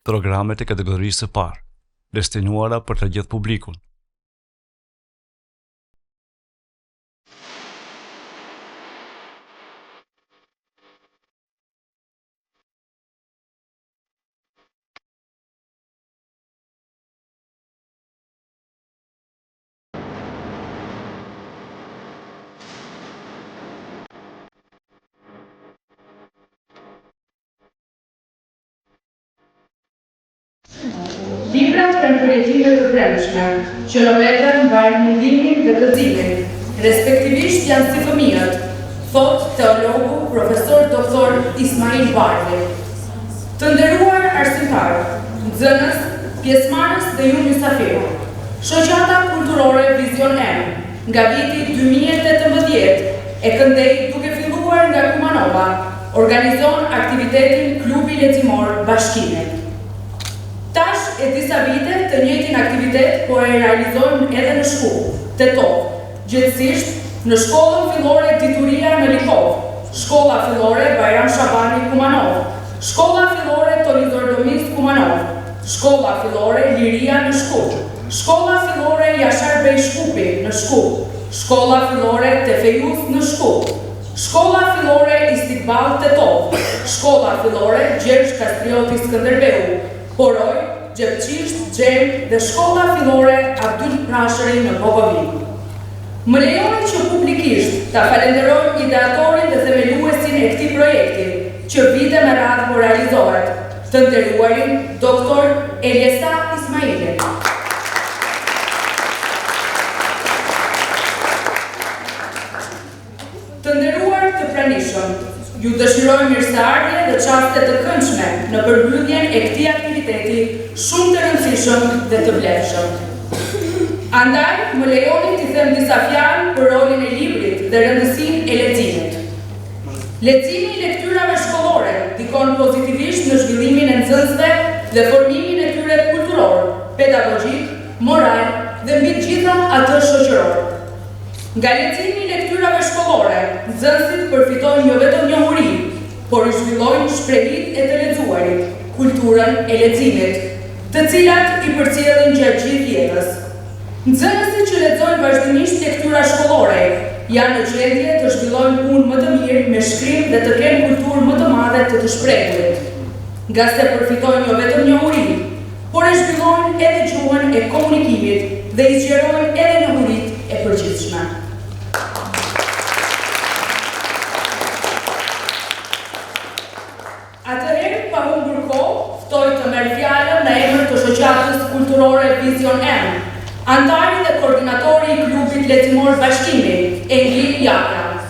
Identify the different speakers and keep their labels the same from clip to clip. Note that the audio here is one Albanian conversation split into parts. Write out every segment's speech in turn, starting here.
Speaker 1: Programet e kategorisë së parë, destinuara për të gjithë publikun.
Speaker 2: Libra kanë përjetime të brendshme, që në vete mbajnë mundimin dhe gëzimin, respektivisht janë si fëmijët, thot teologu profesor doktor Ismail Bardhi. Të nderuar arsimtar, nxënës, pjesëmarrës dhe ju mysafir, shoqata kulturore Vizion M, nga viti 2018 e këndej duke filluar nga Kumanova, organizon aktivitetin Klubi Letimor Bashkimit. Tash e disa vite të njëjtin aktivitet po e realizojnë edhe në shkollë, Tetov, gjithsesisht në shkollën fillore Tituria në Likov, shkolla fillore Bajram Shabani Kumanov, shkolla fillore Toni Dordomis Kumanov, shkolla fillore Liria në Shkup, shkolla fillore Jashar Bej Shkupi në Shkup, shkolla fillore Tefejus në Shkup, shkolla fillore Istikbal Tetov, shkolla fillore Gjergj Kastrioti Skënderbeu, Poroj, Gjepqisht, Gjem dhe shkolla fillore Abdul Prashëri në Bogovik. Më lejoni që publikisht ta falenderoj ideatorin dhe themeluesin e këtij projekti, që vite me radhë po realizohet, të nderuarin doktor Eliesa Ismaili. Të nderuar të pranishëm, ju dëshiroj mirëseardhje dhe çaste të këndshme në përmbylljen e këtij aktiviteti shumë të rëndësishëm dhe të vlefshëm. Andaj, më lejoni t'i them disa fjalë për rolin e librit dhe rëndësinë e leximit. Leximi i lektyrave shkollore dikon pozitivisht në zhvillimin e nxënësve dhe formimin e tyre kulturor, pedagogjik, moral dhe mbi të gjitha atë shoqëror. Nga leximi i lektyrave shkollore, nxënësit përfitojnë jo vetëm njohuri, por i zhvillojnë shprehjet e të lexuarit, kulturën e leximit, të cilat i përcjellin gjatë gjithë jetës. Nxënësit që lexojnë vazhdimisht lektyra shkollore janë në gjendje të zhvillojnë punë më të mirë me shkrim dhe të kenë kulturë më të madhe të shprehurit. Nga se përfitojnë jo vetëm njohuri, por e zhvillojnë edhe gjuhën e komunikimit dhe i zgjerojnë edhe njohuritë e përgjithshme. Atëherë, pa humbur kohë, ftoj të merr fjalën në emër të shoqatës kulturore Vizion M, antari dhe koordinatori i klubit Letimor Bashkimi, Engin Jakra.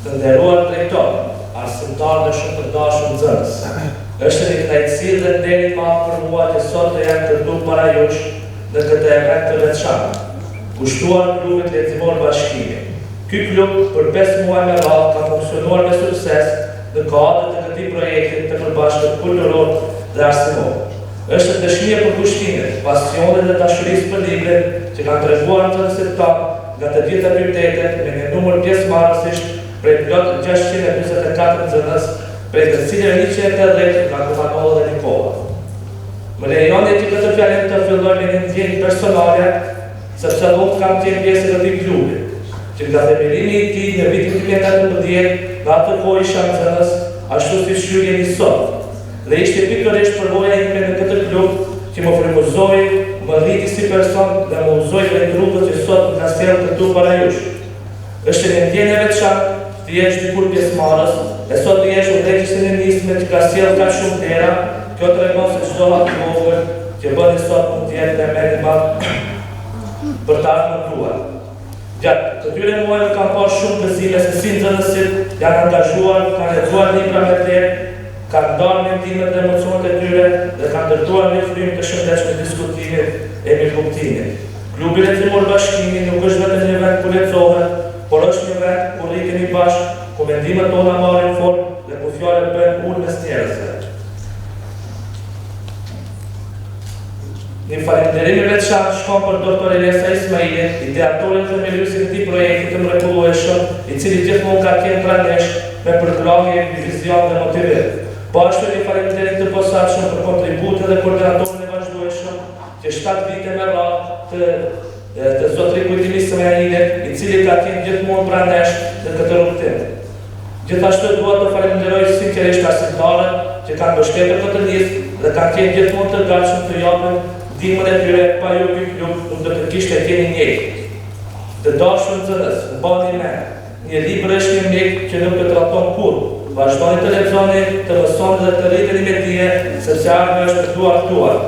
Speaker 3: Të nderuar drejtor, arsimtar dhe shumë të dashur nxënës, është një kënaqësi dhe nderi i madh për mua që sot të jam këtu para jush në këtë event të veçantë, kushtuar klubit Letimor Bashkimi. Ky klub për 5 muaj me radhë ka funksionuar me sukses në kuadër të këtij projekti të përbashkët kulturor dhe arsimor. Është dëshmia për kushtimet, pasionet dhe dashurisë për librin që kanë treguar nxënësit tanë nga të gjitha qytetet me një numër pjesëmarrësish prej plot 644 nxënës, prej të cilëve 180 nga Kumanova dhe Nikova. Më lejoni që këtë fjalë të filloj me një ndjenjë personale, sepse unë kam qenë pjesë e këtij klubi, që nga themelimi i tij në vitin 2018 nga atë kohë isha nxënës, ashtu si shyrje një sot. Dhe ishte pikërisht përvoja ime në këtë klub që më frymëzoi, më rriti si person dhe më udhëzoi drejt rrugës që sot nga sjell këtu para jush. Është një ndjenjë e veçantë të jesh dikur pjesëmarrës, e sot të jesh udhëheqësi në nismë që ka sjell kaq shumë tëra, kjo tregon se çdo hap i vogël që bëni sot mund të jetë merr i madh për të ardhmen tuaj. Gjatë këtyre muajve kam pasur shumë gëzime se si nxënësit janë angazhuar, kanë lexuar libra me terë, kanë ndarë mendimet dhe emocionet e tyre dhe kanë ndërtuar një frymë të shëndetshme diskutimit e mirëkuptimit. Klubi Letimor Bashkimi nuk është vetëm një vend ku lexohet, por është një vend ku rritemi bashkë, ku mendimet tona marrin formë dhe ku fjalët bëhen ulë mes njerëzve. Një falënderim i veçantë shkon për doktor Eliesa Ismaili, ideatorin dhe themeluesin e këtij projekti të mrekullueshëm, i cili gjithmonë ka qenë pranesh me përkrahje, vizion dhe motivim. Bashkë i faleminderit të posaçëm për kontributin dhe koordinatorin e vazhdueshëm që 7 vite me radhë të zotëri Kujtimis Smejanidit, i cili ka qenë gjithmonë pranesh në këtë rrugtim. Gjithashtu dua të falenderoj sinqerisht arsimtarët që kanë mbështetur këtë listë dhe kanë qenë gjithmonë të gatshëm të japin ndihmën e tyre pa ju nuk do të kishte qenë njëjtë. Të dashur nxënës, mbani mend, një libër është një mjek që nuk të traton kurrë. Vazhdoni të lexoni, të mësoni dhe të rriteni me dije, sepse ardhmja është për duar tuaj.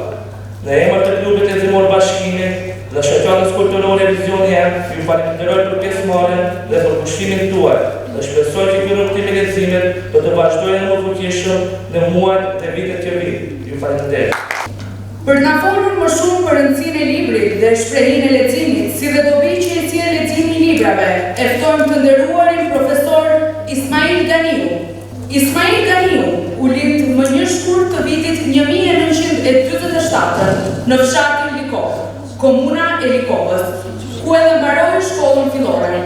Speaker 3: Në emër të klubit Enzimor Bashkimit dhe shoqatës kulturore Vizioni Jam, ju falenderoj për pjesëmarrjen dhe për pushtimin tuaj. Dhe shpresoj që ky rrugtim i leximit do të vazhdojë më fuqishëm në muajt dhe vitet që vijnë. Ju falenderoj.
Speaker 2: Për na folur më shumë për rëndësinë e librit dhe shprehinë e leximit, si dhe dobi që i sjell leximi i librave, e ftojmë të nderuarin profesor Ismail Ganiu. Ismail Ganiu u lind më 1 shkurt të vitit 1947 në fshatin Likov, komuna e Likovës, ku edhe mbaroi shkollën fillore.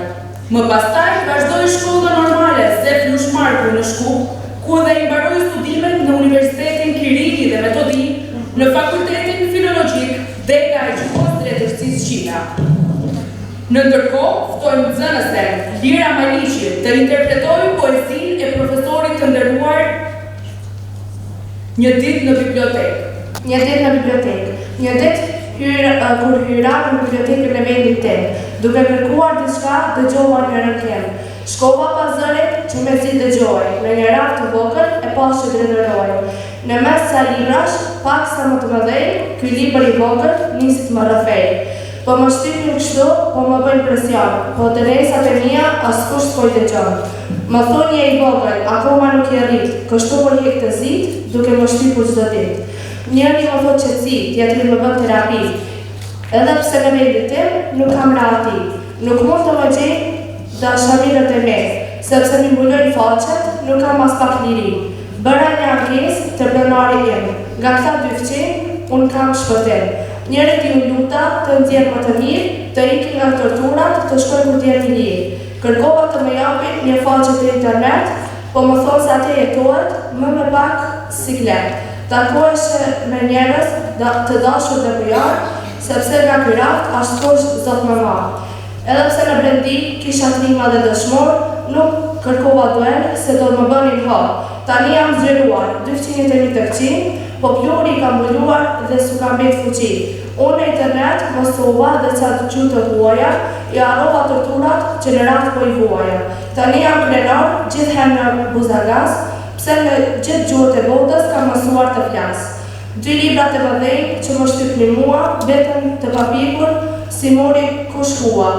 Speaker 2: Më pastaj vazhdoi shkollën normale Zef Lushmarku në Shkup, ku edhe i mbaroi studimet në Universitetin Kirili dhe Metodi, në Fakultetin Filologjik Dega e Gjykos Drejtësisë Shqiptare. Në ndërkohë, ftojmë nxënësen Lira Maliqi të interpretojë poezinë e profesorit të nderuar Një ditë në bibliotekë.
Speaker 4: Një ditë në bibliotekë. Një ditë kur hyra në bibliotekën e vendit tim, duke kërkuar diçka, dëgjova një rënkem. Shkova pas zërit që me si dëgjoj, në një raftë të vogël e pas që drejtëroj. Në mes sa librash, pak sa më të mëdhej, ky libër i vogël nisi të më rrëfej. Po më shtypin kështu, po më bëjnë presion, po dëresat e mia askush s'po i dëgjon. Më thonje i vogël, akoma nuk i rrit, kështu po hjek të zit, duke më shtypur çdo ditë. Njëri më thot qetësi, tjetri më bën terapi. Edhe pse në vendin tim nuk kam rahati, nuk mund të më gjej dashamirët e me, sepse mi mbulojnë faqet, nuk kam as pak liri. Bëra një ankesë të pronarit im, nga këta 2 fëqinj, unë kam shpëtim. Njëri ti u luta të ndjerë më të mirë, të ikin nga torturat, të shkoj kur t'jenë i lirë. Kërkova të më japin një faqe të internet, po më thonë se atë jetohet më me pak siklet. Takoheshe me njerëz të dashur dhe bujar, sepse nga ky raft askush zot më marr. Edhe pse në Blendi kisha trima dhe dëshmor, nuk kërkova duel se do të më bënin hap. Tani jam zgjeruar, 200 e mi të këqin, po pluri i kam mbuluar dhe s'u kam bet fuqi. Unë në internet mostova dhe ca të gjuhë të huaja, i harrova torturat që në raft po i vuaja. Tani jam krenar, gjithherë në Buzagas, pse në gjithë gjuhët e botës kam mësuar të flas. 2 libra të mëdhenj që më shtypnin mua, vetëm të papikur, si mori kush hua.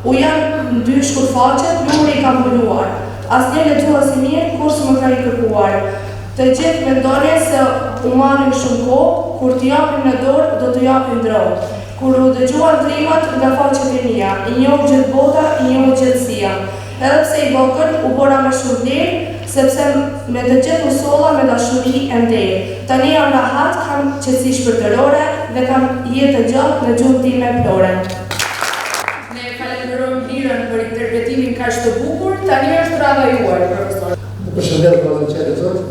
Speaker 4: U janë në 2 shkurfaqe, pluri i kam mbuluar. Asnjë lexues i mirë kur s'më ka i kërkuar. Të gjithë mendoni se u marrin shumë kohë, kur t'i japin në dorë, do t'u japin drogë. Kur u dëgjuan trimat nga faqet e mia, i njoh gjithë bota, i njoh gjithësia. Edhe pse i vogël u bora me shumë vlerë, sepse me të gjithë u solla me dashuri e nderë. Tani jam rahat, kam qetësi shpirtërore dhe kam jetë të gjatë në gjuhën time plore.
Speaker 2: Ne falenderojmë Lirën për interpretimin kaq të bukur, tani është rradha juaj, profesor.
Speaker 5: Përshëndet volontierët e Zotit.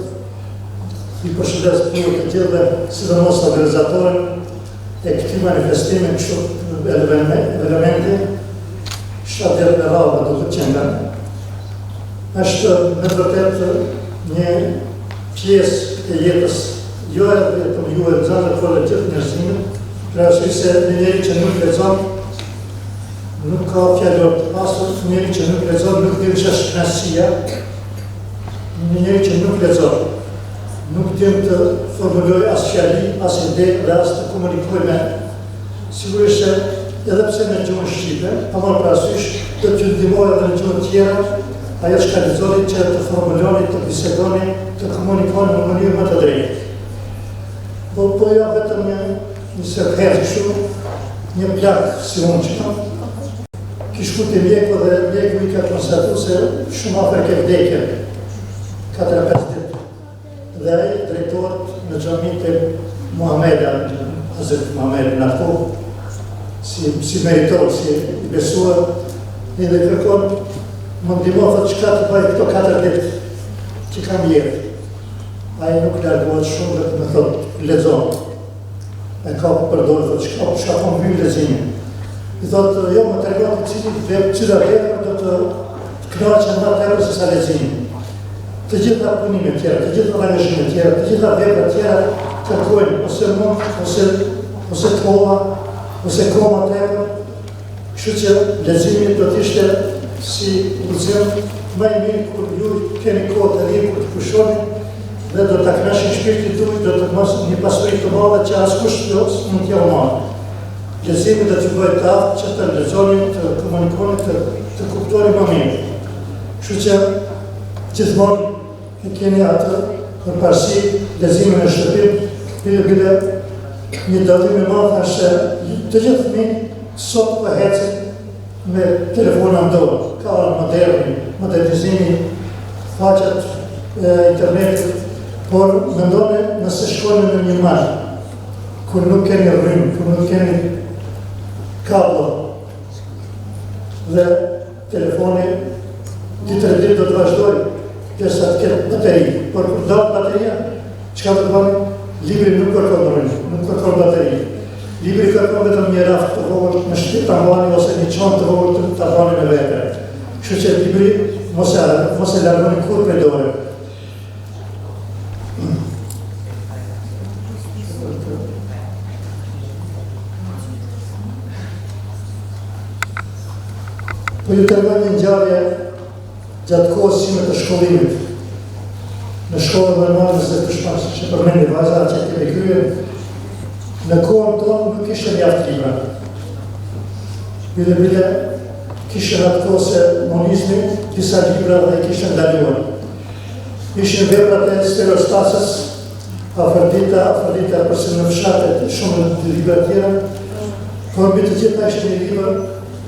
Speaker 5: I përshëndes punët të tillë, sidomos organizatorën e këtij manifestimi kështu elementi, 7 herë me radhë do të qendra. Është me vërtet një pjesë e jetës juaj dhe për ju e nxënësve për gjithë njerëzimin, për arsye se njëri që nuk lexon nuk ka fjalor të pasur, njëri që nuk lexon nuk din ç'është kënaqësia, njëri që nuk lexon nuk din të formuloj as fjali, as ide dhe as të komunikoj me. Sigurisht edhe pse në gjuhën shqipe, pa marrë parasysh do t'ju ndihmoj edhe në gjuhën tjera, ajo që ka lexoni që të formuloni, të bisedoni, të komunikoni në mënyrë më të drejtë. Po ja vetëm një sekret kështu, një plak si unë që kam. Kish ku të mjeku dhe mjeku i ka konstatuar se shumë afër ke vdekje, 4-5 ditë. Dhe drejtohet në xhamin e Muhameda, Hazret Muhammed Naftu, si meritor, si i besuar, dhe kërkon më ndihmo, thot çka të bëj këto 4 ditë që kam jetë. ai nuk largohet shumë dhe me thotë, lexon. E ka përdorë, thotë, shka po mbyll leximin. I thotë, jo, më tregon cila vepër do të knaqen më tepër se sa leximi. Të gjitha punime tjera, të gjitha angazhime tjera, të gjitha vepra tjera kërkojnë ose mund, ose koha, ose koma tepër. Kështu që leximi do të ishte si udhëzim më i mirë kur ju keni kohë të lirë kur të pushoni dhe do ta kënaqni shpirtin tuaj, do të mos një pasuri të madhe që askush mund t'ja marrë. Leximi do t'ju bëjë të aftë që të lexoni, të komunikoni, të kuptoni më mirë. Kështu që gjithmonë e keni atë përparësi leximin e shtëpim, bile një dallim i madh është se të gjithë fëmijët sot po ecin me telefona në dorë, ka modernizimi, faqet e internetit, por mendoni nëse shkojnë në një mal, kur nuk keni rrymë, kur nuk keni kablo, dhe telefoni ditë ditë do të vazhdoj, derisa të ketë bateri, por kur dalë bateria, çka do të bëni? Libri nuk kërkon rrymë, nuk kërkon bateri. Libri kërkon vetëm një raft të vogël me shtëpi ta mbani ose një çantë të vogël ta mbani me vete. Kështu që libri mos e largoni kur prej dore. Po ju tregoj një ngjarje gjatë kohës sime të shkollimit. Në shkollën normale se të shpasë që përmendi vajza që kemi kryer, në kohën tonë nuk ishte mjaft libra. Bile kishte atë kohë se monizmi disa libra dhe kishte ndaluar. Ishin veprat e stereostasës, Afrodita përse në fshatet shumë të libra tjera, por mbi të gjitha ishte një libër,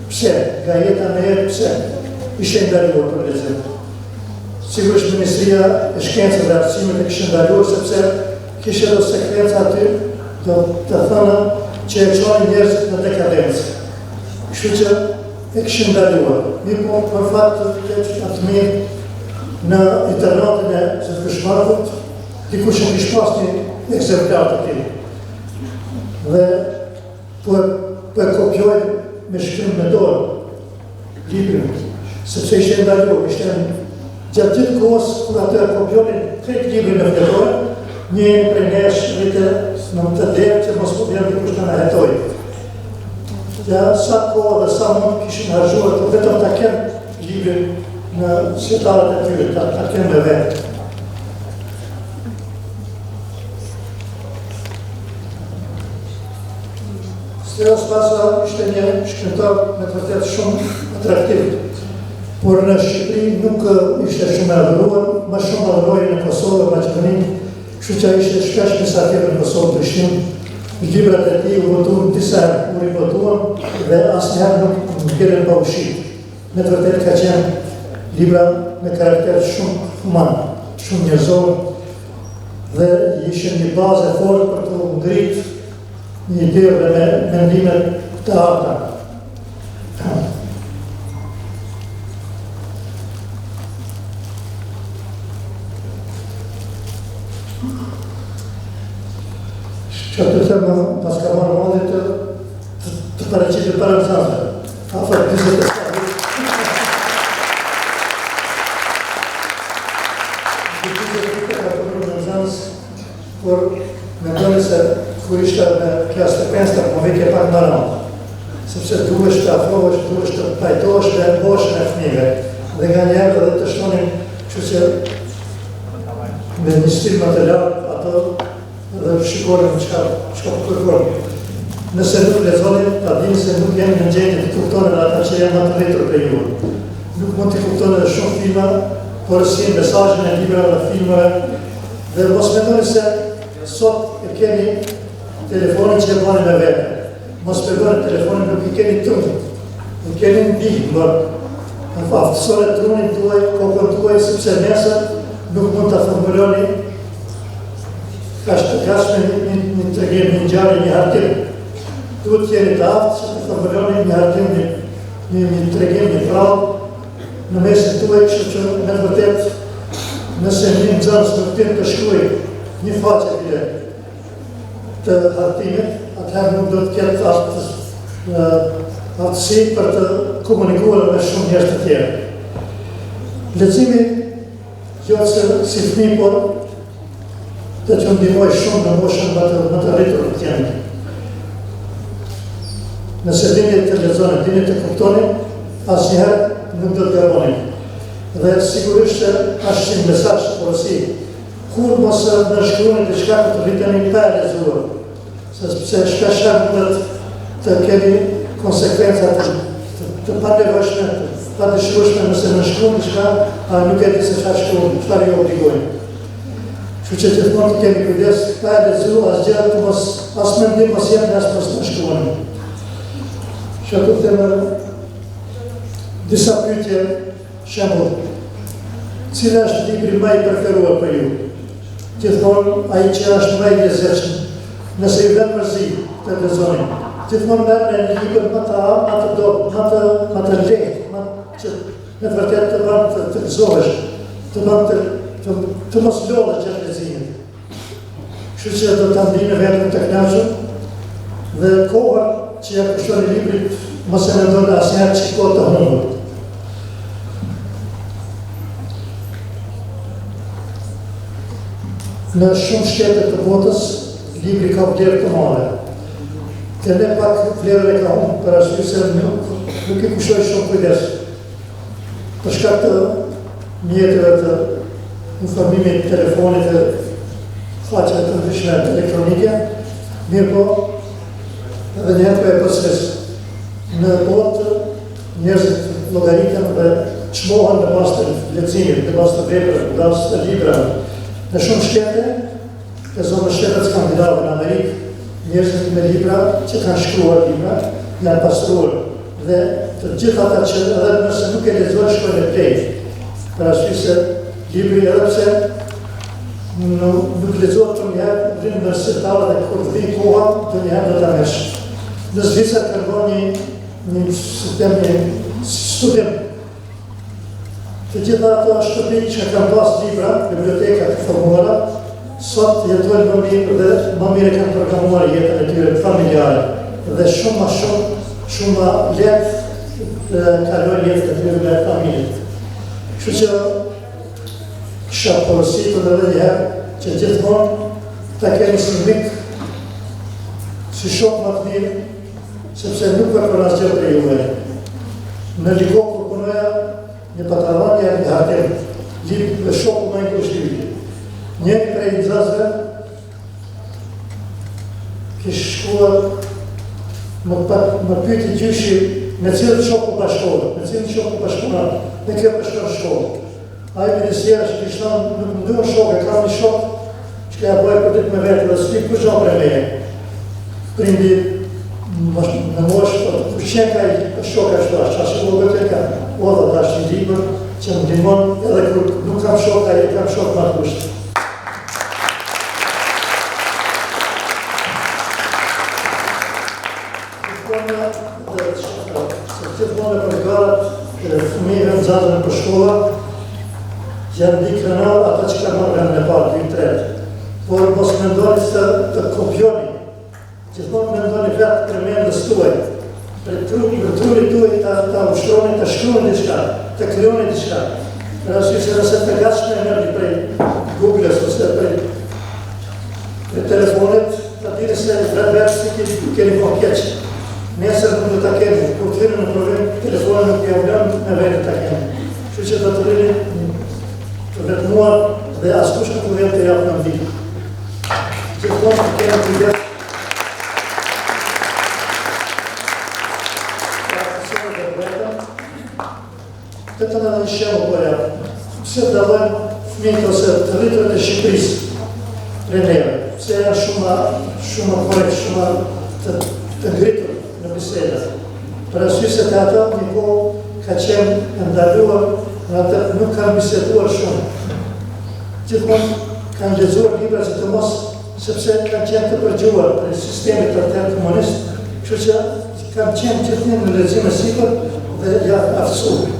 Speaker 5: pse? Nga jeta në jetë, pse? Ishte ndaluar për lexim. Sigurisht Ministria e Shkencës dhe Arsimit e kishte ndaluar sepse kishte edhe sekvenca aty do të thënë që e çonin njerëzit në dekadencë. Kështu që e kishin ndaluar. Mirë po, për fakt të keq atë mirë në internatin e Zëvkëshmarrëvut, dikush e kishte pas një ekzemplar të tij. Dhe po e kopjoj me shkrim me dorë librin, sepse ishte ndaluar, ishte gjatë gjithë kohës kur atë e kopjonin krejt librin në fletore, një prej nesh rritë në të derë që mos po vjen dikush të na hetojë. Ja, sa kohë dhe sa mund kishin harxuar të vetëm ta kenë librin në sjetarët e tyre, ta kenë me vetë. Steros Pasa ishte një shkrimtar me të vërtetë shumë atraktiv, por në Shqipëri nuk ishte shumë e adhuruar, më shumë adhuroi në Kosovë, Maqedoni, kështu që ishte shpesh mesatirë në Kosovë, Prishtinë. Librat e tij u votuan disa u rivotuan dhe asnjëherë nuk ngelen pa ushqim. Me të vërtetë ka qenë libra me karakter shumë human, shumë njerëzor dhe ishin një bazë e fortë për të ngritur një ide dhe me mendime të arta. Që të themë pas ka marrë modit të paraqitet para mësasve. Afër 27 vjet. Por mendoj se kur ishte në klasë të 5-të, po vete pak më rënd. Sepse duhesh të afrohesh, duhesh të pajtohesh me boshën e fëmijëve. Dhe nganjëherë edhe të shtonin, kështu që me një stil më të lartë ato dhe shikonin çka kërkon. Nëse nuk lexonin, ta dini se nuk janë në gjendje të kuptonin ata që janë më të rritur për ju. Nuk mund të kuptonin edhe shumë filma, por si mesazhin e librave dhe filmave. Dhe mos mendoni se sot e keni telefonin që e bani me vete. Mos përdojnë telefonin, nuk i keni trunit. Nuk keni në bihë, aftësore trunit tuaj, kokën tuaj, sepse nesër nuk mund të formuloni kashme një tregim, një ngjarje, një hartim. Duhet të jeni të aftë që të formuloni një hartim, një tregim, një prallë në mesin tuaj, kështu që me të vërtetë nëse një nxënës nuk din të shkruaj një faqe bile të hartimit, atëherë nuk do të ketë aftësi për të komunikuar me shumë njerëz të tjerë. Leximi jo si fëmijë, por do të ndihmoj shumë në moshën më të rritur të jemi. Nëse dini të lexoni, dini të kuptoni, asnjëherë nuk do të gaboni. Dhe sigurisht është një mesazh porosi. Kur mos nënshkruani diçka që të rriteni pa e lexuar, sepse shpesh mund të keni konsekvenca të panevojshme, të padëshueshme nëse nënshkruani diçka, a nuk e di se çfarë shkruani, çfarë ju obligojnë. Kështu që gjithmonë të kemi kujdes, pa e lexuar asgjë, të mos as mendim mos jepni as mos nënshkruani. Që të them disa pyetje, shembull, cila është libri më i preferuar për ju? Gjithmonë ai që është më i lezetshëm, nëse ju vjen mërzi të lexoni. Gjithmonë merrni një libër më të më të dobët, më të lehtë, që në të vërtetë të bën të gëzohesh, të mos lodhesh gjatë leximit. Kështu që do ta ndihni vetëm të kënaqur dhe koha që ja kushton librit mos e mendoni asnjëherë që kohë të humbur. Në shumë shtete të botës, libri ka vlerë të madhe. Të ne pak vlerën e ka humbur për arsye se nuk i kushtoj shumë kujdes. Për shkak të mjeteve të informimit, telefonit e faqeve të ndryshme elektronike, mirë po, edhe njëherë po e përsëris. Në botë, njerëzit llogaritën dhe çmohen në bazë të leximit, në bazë të veprave, në bazë të librave. Në shumë shtete, në zonë shtetet skandinave në Amerikë, njerëzit me libra që kanë shkruar libra, janë pastruar. Dhe të gjithë ata që edhe nëse nuk e lexojnë shkojnë e plejtë. Për arsye se libri edhe pse nuk lexohet ndonjëherë, vjen në sirtalla dhe kur vjen koha, ndonjëherë do ta mesh. Në Zvicër kërkon një sistem, një studim. Të gjitha ato shtëpi që kanë pas libra, biblioteka të formuara, sot jetojnë më mirë dhe më mirë kanë programuar jetën e tyre familjare dhe shumë më lehtë kalojnë jetën e tyre me familjet. Kështu që kisha porositur edhe një herë që gjithmonë ta keni si mik, si shok më të mirë, sepse nuk kërkon asgjë prej juve. Në Ligok kur punoja, një patarvanje e një hartem, libë dhe shoku më i kushtivit. Njëri prej nxënësve kishte shkuar, më pyeti gjyshi me cilën shoku bashkohet, me kjo bashkon shkollë. Ai më nisëra që kishte thënë, nuk më duan shokë, kam një shok që ka bëjë për ditë me vetë dhe s'ti kush do për me. Prindi në moshë, kushen ka i shok ashtu, ashtu më gëtë ka, o dhe ashtë një libër që më ndihmon edhe kur nuk kam shok, ai kam shok më të kushtë. Gjithmonë për garat e fëmijëve nxarën për shkolla, janë di krenar ata që kanë marrë në parë, 2-3. Por mos mendoni se të kopjoni. Gjithmonë mendoni vetë për mendës tuaj. Për trurit tuaj ta ushtroni, ta shkruani diçka, ta krijoni diçka. Për arsye se nëse të gatshme e merrni prej Google-s ose prej telefonit, ta dini se vetë si keni po keq. Nesër nuk do ta keni, kur të vini në problem, telefonin nuk ja vlen, me vetë ta keni. Kështu që do të rini të vetmuar dhe askush nuk vjen të japë në ndihmë. Gjithmonë të keni kujdes. Këtë në një shemë po ja, pse të dallojnë fëmijët ose të rritërit e Shqipërisë prej neve, pse janë shumë korrekt, shumë të ngritur në biseda. Për arsye se të ato një kohë ka qenë ndaluar, në atë nuk kanë biseduar shumë. Gjithmonë kanë lexuar libra që të mos, sepse kanë qenë të përgjuar për sistemin totalitar komunist, kështu që kanë qenë gjithmonë në lexim e sipër dhe ja aftësuar.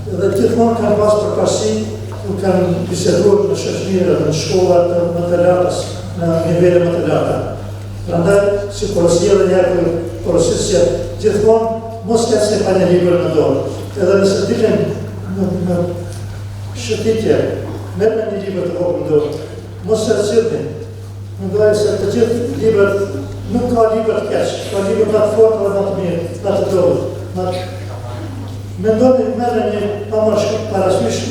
Speaker 5: Dhe gjithmonë kanë pas përparësi ku kanë biseduar në shoqërinë, në shkollat më të larta, në nivele më të larta. Prandaj, si porosia dhe njerë porosisja, gjithmonë mos ka se pa një libër në dorë. Edhe nëse dilen në shëtitje, merë me një libër të vogël në dorë, mos se cilni. Mendoj se të gjithë librat, nuk ka libër të keq, ka libër më të fortë dhe më të mirë, më të dobët. Mendoni merë një parasysh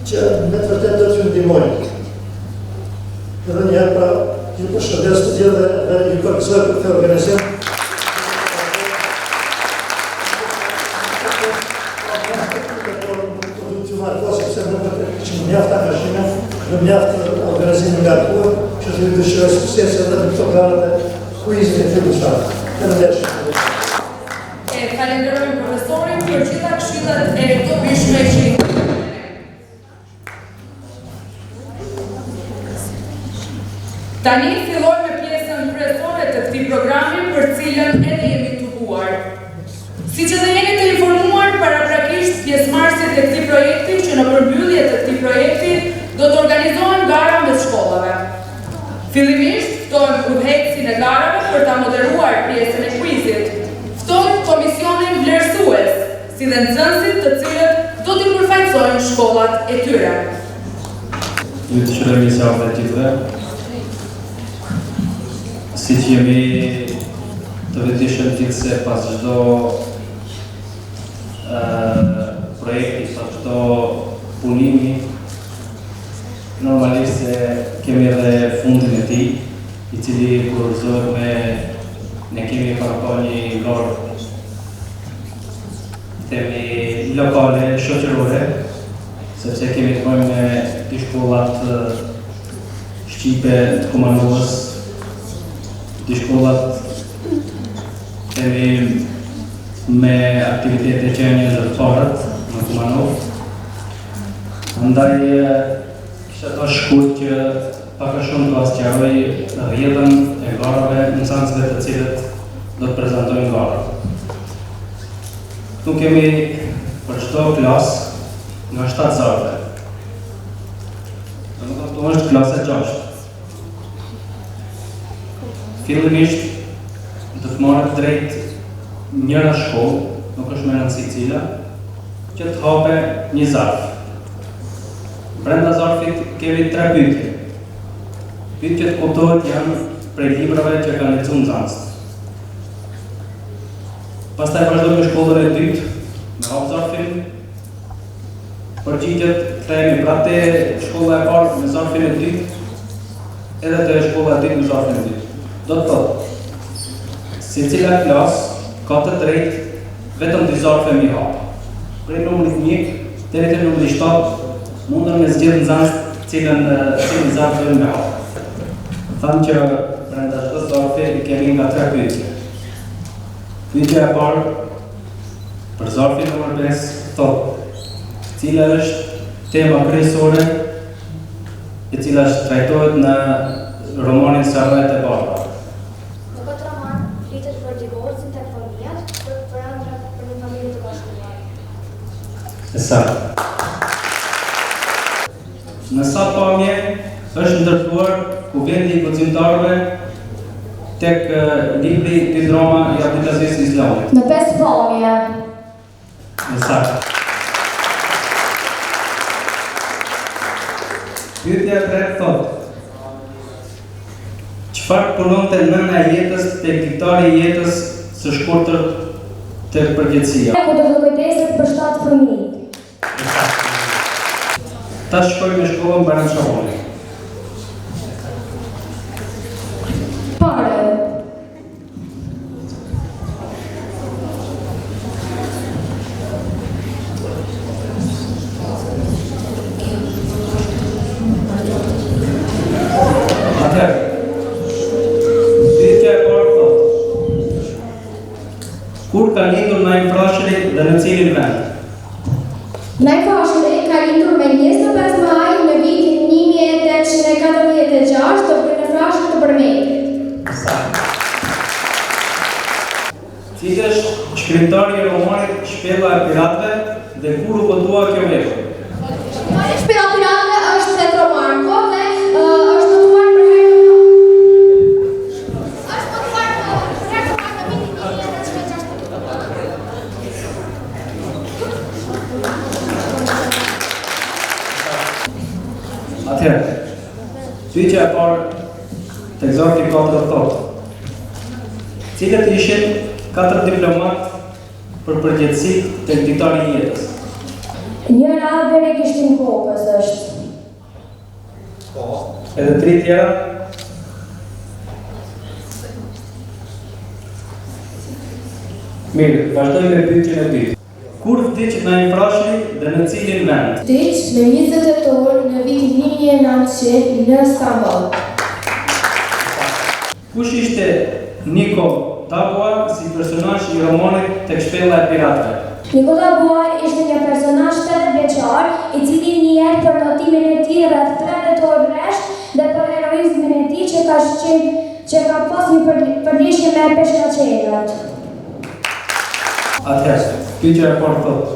Speaker 5: që me të vërtet do t'ju ndihmojnë. Edhe njëherë pra, ju përshëndes të gjithë dhe ju përgëzoj për këtë organizim. Në mjaftë angazhime, në mjaftë organizime nga kohë, që të dëshiroj sukses edhe në këto granët e kuizit e fillusharë.
Speaker 2: Falenderojmë profesorin për gjitha këshillat e dobishme që i Tani filloj me pjesën kryesore të këtij programi për cilën edhe jemi të tubuar. Siç edhe jeni të informuar, paraprakisht pjesëmarrësit e këtij projekti që në përmbyllje të këtij projekti do të organizohen gara mes shkollave. Fillimisht ftojmë udhëheqësin e garave për ta moderuar pjesën e kuizit. Ftojmë komisionin vlerësues, si dhe nxënësit të cilët do t'i përfaqësojnë shkollat e tyre.
Speaker 6: Ju të shërëm një javë të gjithëve. Si që jemi të vetishëm gjithë se pas çdo projekti, pas çdo punimi, normalisht se kemi edhe fundin e tij, i cili kurorëzohet ne kemi para një lorë temi lokale, shoqërore, sepse kemi të bëjmë me të shkollat shqipe të Kumanovës, të shkollat kemi me aktivitete që janë ndërparët në Kumanovë. Andaj kisha të shkurt që paka shumë të asqaroj rrjedhën e garave nxënësve të cilët do të prezantojnë gara. Këtu kemi për çdo klasë nga 7 zarfe. Këtu është klasa 6. Fillimisht do të marrët drejt njëra shkollë, nuk është me rëndësi cila, që të hape një zarf. Brenda zarfit kemi 3 pyetje. Pyetjet kuptohet janë prej librave që kanë lexuar nxënësit. Pastaj vazhdojmë me shkollën e dytë, me hap zarfin. Përgjigjet kthehemi prapë te shkolla e parë me zarfin e dytë, edhe te shkolla e dytë me zarfin e dytë. Do të thotë, secila klasë ka të drejtë vetëm 2 zarfe mi hapë. Prej numrit 1 deri te numri 7 mundën me zgjedhë nxënës cilën zarf do me hapë. Thamë që brenda çdo zarfi kemi nga 3 pyetje. Pyetja e parë për zarfin numër 5 thotë: cila është tema kryesore e cila trajtohet në romanin Sarrët e Bardha?
Speaker 7: Në këtë roman flitet për divorcin tek fëmijët, për ëndrat për një familje të bashkuar.
Speaker 6: Saktë. Në sa pamje është ndërtuar kuvendi i guximtarëve tek libri Tidroma i Abdulaziz Islamit.
Speaker 7: Në 5 pamje.
Speaker 6: Saktë. Pyetja e tretë thotë: çfarë punonte nëna e jetës tek diktari i jetës së shkurtër tek përgjithësia?
Speaker 7: Ku do të kujdeset për 7 fëmijë.
Speaker 6: Ta shkojmë në shkollën Baran Shaboni.
Speaker 7: Pare.
Speaker 6: Kur ka lindur Naim Frashëri dhe në cilin vend?
Speaker 7: Naim Frashëri ka lindur me 25 maj në vitin 1846 të në Frashë të Përmetit.
Speaker 6: Cili është shkrimtari i romanit Shpella e Piratëve dhe kur u botua kjo vepër?
Speaker 7: Shpella e
Speaker 6: parë të egzorti 4 thotë. Cilët ishin 4 diplomat për përgjegjësi të ditari i jetës.
Speaker 8: Njëra Albert Kishtin Kokës është.
Speaker 6: Edhe 3 tjera. Mirë, vazhdojmë me pyetjen e dytë. Kur vdiq Naim Frashi dhe në cilin vend?
Speaker 8: Vdiq në 20 tetor në vitin 1900 në Stamboll.
Speaker 6: Kush ishte Niko Dabua si personazh i romanit Tek shpella e piratëve?
Speaker 8: Niko Dabua ishte një personazh 80 vjeçar, i cili njihet për notimin e tij rreth 3 vetor bresh dhe për heroizmin e tij që ka pas një përlishje me peshkaqerat.
Speaker 6: Atëherë, pyetja e parë thotë: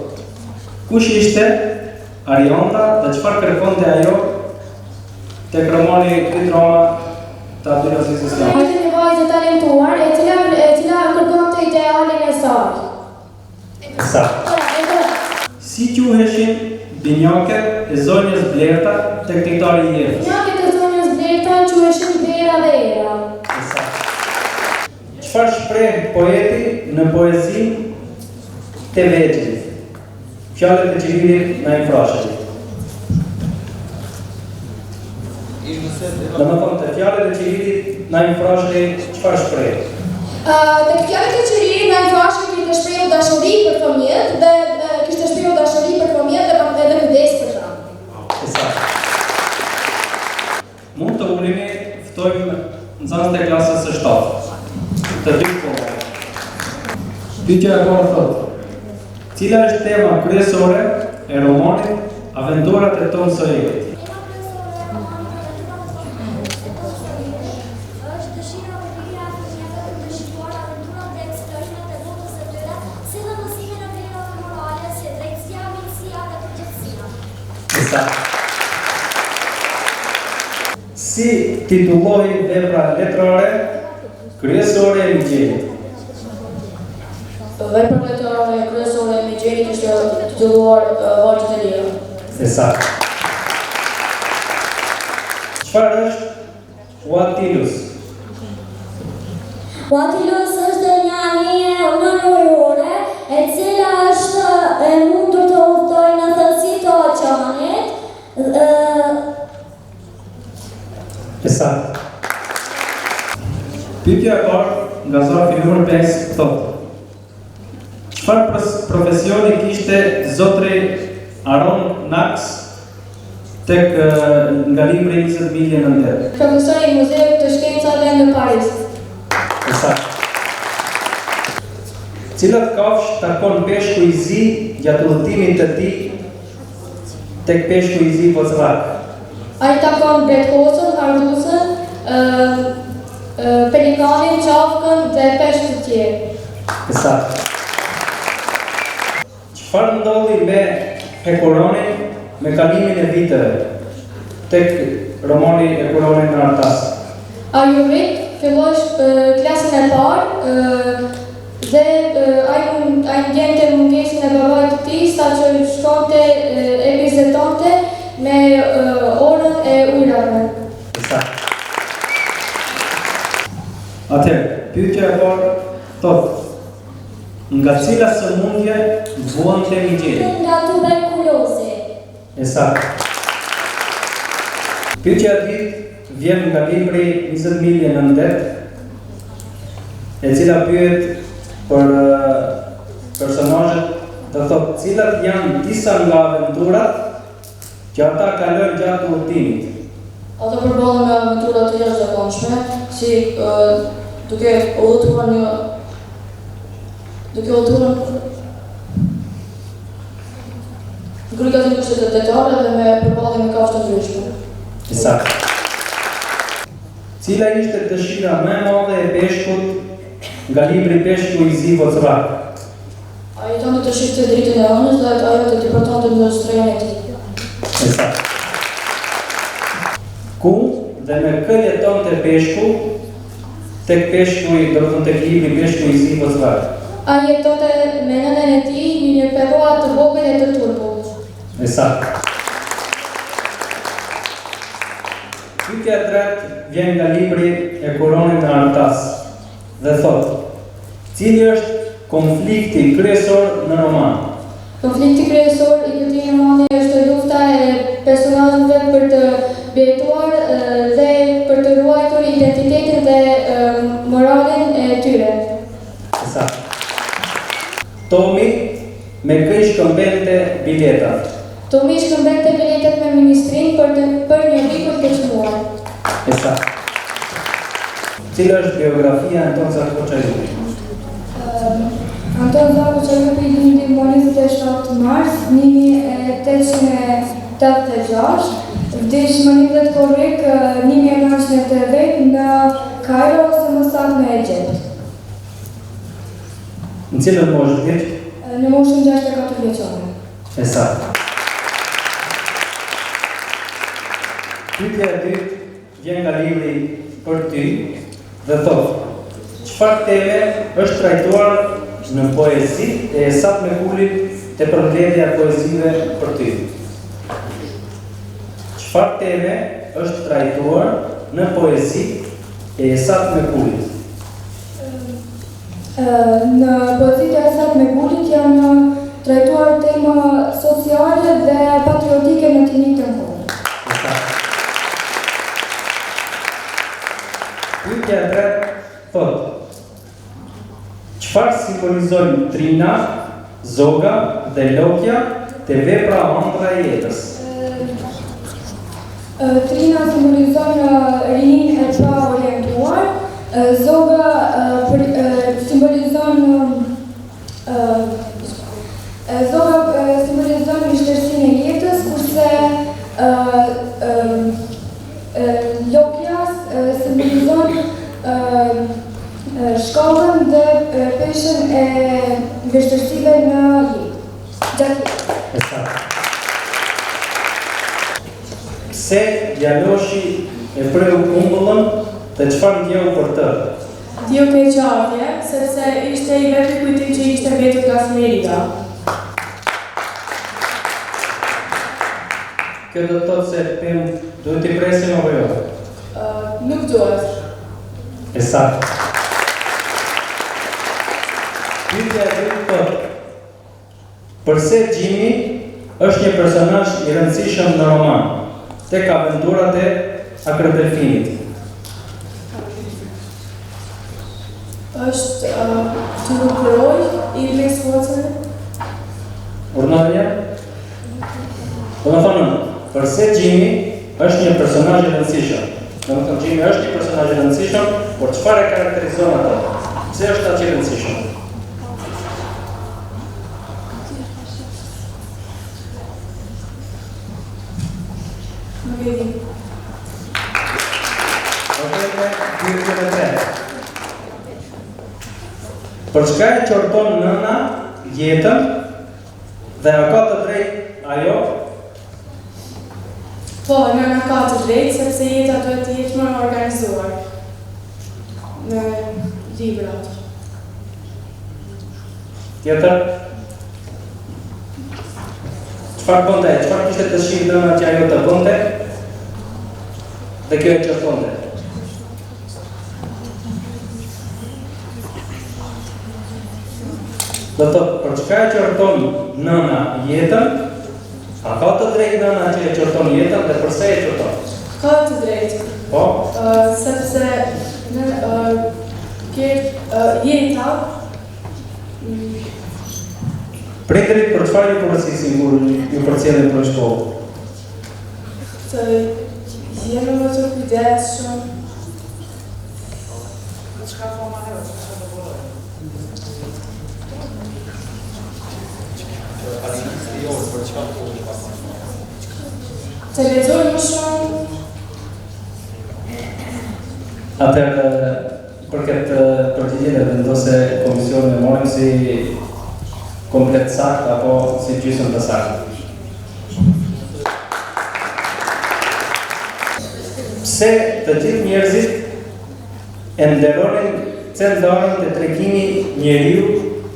Speaker 6: kush ishte Arianda dhe çfarë kërkonte ajo tek romani Roma të Abdul Aziz Islami?
Speaker 8: Ishte një vajzë e talentuar e cila kërkonte idealin e saj.
Speaker 6: Saktë. Si quheshin binjaket e zonjës Blerta tek Ditari i jetës?
Speaker 8: Binjaket e zonjës Blerta quheshin Vera dhe Era.
Speaker 6: Çfarë shpreh poeti në poezinë Te Vegjëlit? Fjalët e Xhiririt Naim Frashi. Domethënë te fjalët e Xhiririt Naim Frashi çfarë shpreh?
Speaker 4: Tek fjalët e Xhiririt Naim Frashi kishte shprehur dashuri për fëmijët dhe kishte shprehur dashuri për fëmijët dhe kujdes për ta.
Speaker 6: Saktë. Mund të ulemi, ftojmë nxënës të klasës së 7. Të dy kohë. Pyetja e parë thotë: cila është tema kryesore e romanit Aventurat e Tom Sawyerit? Si titullohej vepra letrare kryesore e ligjerit?
Speaker 4: Vepra letrare kryesore e ligjerit është titulluar Vargjet e Lira.
Speaker 6: Saktë. Çfarë është Uatilus?
Speaker 8: Uatilus është një anije urnore e cila është e mundur të udhtoj në thellësi të oqeanit.
Speaker 6: Saktë. Pyetja e parë nga zarfi numër 5 thotë: çfarë profesioni kishte zotri Aron Nax tek nga libri 20 milje në ndet?
Speaker 4: Profesor i Muzeut të Shkencave në Paris.
Speaker 6: Saktë. Cilat kafsh takon peshku i zi gjatë udhëtimit të tij tek peshku i zi Bocrak?
Speaker 4: Ai takon bretkosën, hardusën, pelikanin, qafkën dhe peshq të tjerë.
Speaker 6: Saktë. Çfarë ndodhi me Hekuronin me kalimin e viteve tek romani Hekuronin në Artas?
Speaker 4: Ai u rrit, filloi klasën e parë dhe ai ndjente mungesën e babait të tij saqë shkonte e vizitonte me orën e ujrave.
Speaker 6: Saktë. Atëherë, pyetja e parë thotë: nga cila sëmundje vuante ligjeri?
Speaker 8: Nga tuberkulozi.
Speaker 6: Saktë. Pyetja e dytë vjen nga libri 20 milje në ndet, e cila pyet për personazhet, do thotë cilat janë disa nga aventurat që ata kalojnë gjatë udhëtimit.
Speaker 4: Ata përballen me aventura të jashtëzakonshme, si duke udhëtuar Grukat në kushtet e detale dhe me përballje me kafshë të ndryshme.
Speaker 6: Saktë. Cila ishte dëshira më e madhe e peshkut nga libri Peshku i zi Bocrak?
Speaker 4: Ai donte të shifte dritën e ënës dhe ajo të deportonte në strehën e tij.
Speaker 6: Saktë. Ku dhe me kë jetonte peshku tek peshku i, do të thonë tek libri Peshku i zi Bocrak?
Speaker 4: Ai jetonte me nënën e tij në një perroa të vogël e të turput.
Speaker 6: Saktë. Pyetja e tretë vjen nga libri e Koronit në Artas dhe thotë: cili është konflikti kryesor në roman?
Speaker 8: Konflikti kryesor i këtij romani është lufta e personazheve për të betuar dhe për të ruajtur identitetin dhe moralin e tyre.
Speaker 6: Saktë. Tomi me kë shkëmbente biletat?
Speaker 8: Tomi shkëmbente biletet me ministrinë për një vikur të çmuar.
Speaker 6: Saktë. Cila është biografia e Anton Zakoçalupi?
Speaker 8: Anton Zakoçalupi lindi 27 mars 1886, vdiq më 11 korrik 1980 në Kairo ose më saktë në Egjipt.
Speaker 6: Në cilën moshë vdiq?
Speaker 8: Në moshën 64 vjeçare.
Speaker 6: Saktë. Pyetja e dytë vjen nga libri Për ty dhe thotë: çfarë teme është trajtuar në poezi e Esat Mekulit te përmbledhja e poezive për ty? Çfarë teme është trajtuar në poezi e Esat Mekulit?
Speaker 8: Në poezitë e Esat Mekulit janë trajtuar tema sociale dhe patriotike në të njëjtën kohë.
Speaker 6: Pyetja e tretë thotë: çfarë simbolizojnë trina, zoga dhe lotja te vepra ëndra e jetës?
Speaker 8: Trina simbolizon rinin e pa orientuar, zoga simbolizon vështirësinë e jetës, kurse lotja simbolizon shkallën dhe peshën e vështirësive në jetë.
Speaker 6: Pse djaloshi e preu kumbullën dhe çfarë ndjeu për të?
Speaker 4: Dio keqardhje, sepse ishte i vetmi kujtim që ishte vetur nga fëmijëria.
Speaker 6: Kjo do të thotë se duhet t'i presim apo jo?
Speaker 4: Nuk duhet.
Speaker 6: Saktë. Pyetja e dytë thotë: përse Jimmy është një personazh i rëndësishëm në roman, tek aventurat e Akrodelfinit?
Speaker 4: Është të nukroj i Max Watson.
Speaker 6: Urnarja? Do të thonë, përse Jimmy është një personazh i rëndësishëm? Do të thonë, Jimmy është një personazh i rëndësishëm, por çfarë e karakterizon atë? Pse është aq i rëndësishëm?
Speaker 4: Nuk e di.
Speaker 6: Për çka e qorton nëna jetën dhe a ka të drejtë ajo?
Speaker 4: Po, nëna ka të drejtë, sepse jeta duhet të jetë më organizuar në librat.
Speaker 6: Tjetër? Çfarë bënte? Çfarë kishte dëshirë nëna që ajo të bënte? Dhe kjo e qortonte. Do të thotë, për çka e qorton nëna jetën? A ka të drejtë nëna që e qorton jetën dhe përse e qorton?
Speaker 4: Ka të drejtë.
Speaker 6: Po?
Speaker 4: Sepse jeta
Speaker 6: Prindërit për çfarë ju përgatisin kur ju përcjellin për shkollë?
Speaker 4: të jemi më të kujdesshëm. Të lexojmë më shumë.
Speaker 6: Atëherë, për këtë përgjigje vendose komisioni e morëm si komplet sakt apo si gjysmë të saktë. Pse të gjithë njerëzit e nderonin celldarën të tregimi njeriu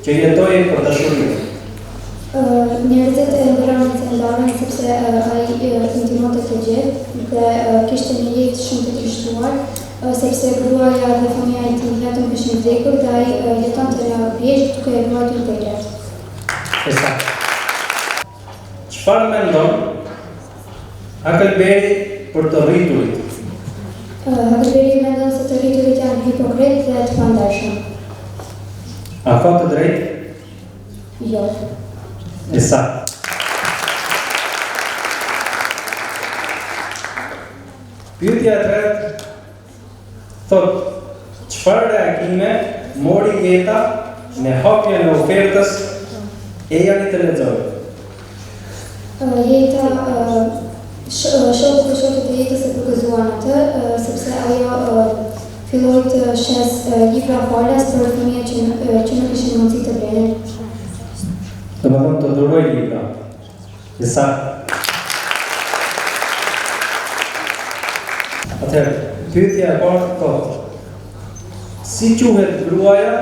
Speaker 6: që jetoi për dashurinë?
Speaker 8: Njerëzit e ndërën të ndarën sepse ai intimonte të gjithë dhe kishte një jetë shumë të trishtuar, sepse gruaja dhe fëmia e tij vetëm kishin vdekur dhe ai jetonte në vjeç duke e ruajtur deglet.
Speaker 6: Çfarë mendon Huckleberry për të rriturit?
Speaker 8: Huckleberry mendon se të rriturit janë hipokrit dhe të pandershëm.
Speaker 6: A ka të drejtë?
Speaker 8: Jo.
Speaker 6: Pyetja e tretë thot, çfarë reagime mori jeta në hapjen e ofertës e janë të lexojë?
Speaker 8: Jeta shokët e jetës e përgëzuan atë, sepse ajo filloi të shes libra falas për fëmijët që nuk kishin mundësi të blenin.
Speaker 6: Domethënë të dhuroj libra. Atëherë, pyetja e parë thotë, si quhet gruaja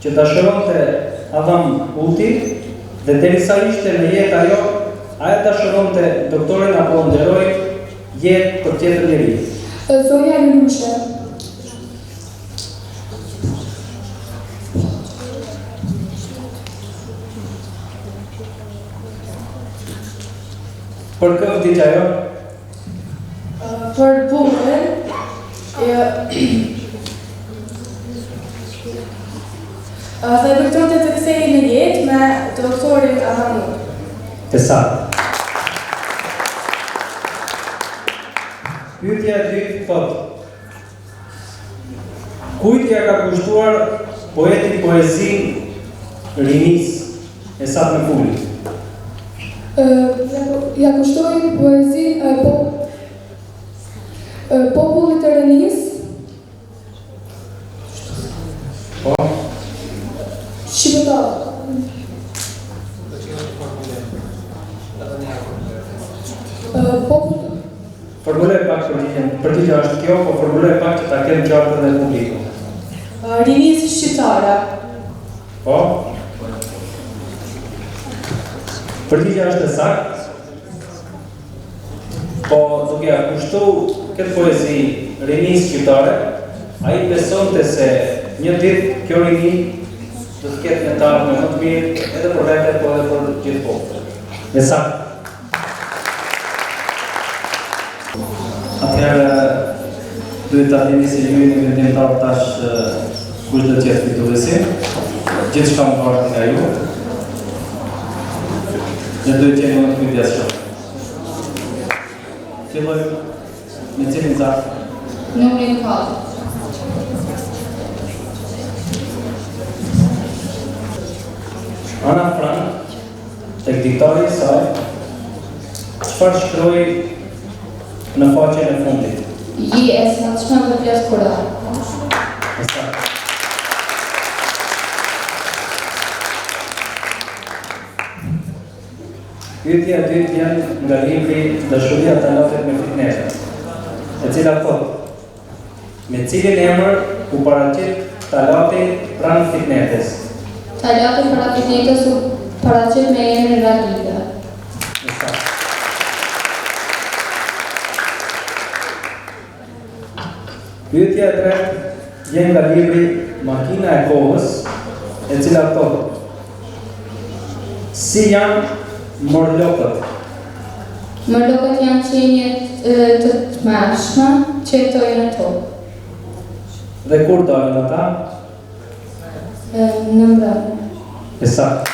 Speaker 6: që dashuronte Adam Ulti dhe derisa ishte në jetë ajo dashuronte doktorin apo nderoi jetë për tjetër njeri?
Speaker 8: Zonja Lëlushe.
Speaker 6: Për kë vdiq ajo?
Speaker 4: Për punën, dhe përtonte të kthehej në jetë me doktorin Adam Ulti.
Speaker 6: Pyetja e dytë thotë, kujt ja ka kushtuar poeti poezinë rinisë e sa me fuli?
Speaker 4: Ja kushtoi poezinë popullit të rinisë.
Speaker 6: Po?
Speaker 4: Shqiptar.
Speaker 6: Formuloj pak përgjigja është kjo, po formuloj pak që ta kemë qartë dhe publiku.
Speaker 4: Rinisë shqiptare.
Speaker 6: Po? Përgjigja është e saktë, po duke ja kushtu këtë poezi rinisë shqiptare, ai besonte se një ditë kjo rini do të ketë në tarë më të mirë edhe për vete, po edhe për gjithë popullin. E saktë. Atëherë, duhet ta dini se ju një vendimtar tash kush do të jetë fituesi. Gjithçka më varet nga ju. Ne duhet të jemi në kujdesshëm. Fillojmë me cilin zak?
Speaker 2: Numrin 4.
Speaker 6: Ana Frank, tek diktari i saj, çfarë shkroi në faqen e fundit?
Speaker 2: Yes, në të shmenë dhe pjesë kurar.
Speaker 6: Pyetja e dytë vjen nga libri Dashuria Talatet me fitnete, e cila thotë, me cilin emër u paraqit Talati pranë fitnetes?
Speaker 2: Talati pranë fitnetes u paraqit me emrin Ragida.
Speaker 6: Pyetja e tretë vjen nga libri Makina e kohës, e cila thotë, si janë morlokët?
Speaker 2: Morlokët janë qenjet të tmerrshme që jetojnë në tokë.
Speaker 6: Dhe kur dalin ata?
Speaker 2: Në mbrëmje.
Speaker 6: E saktë.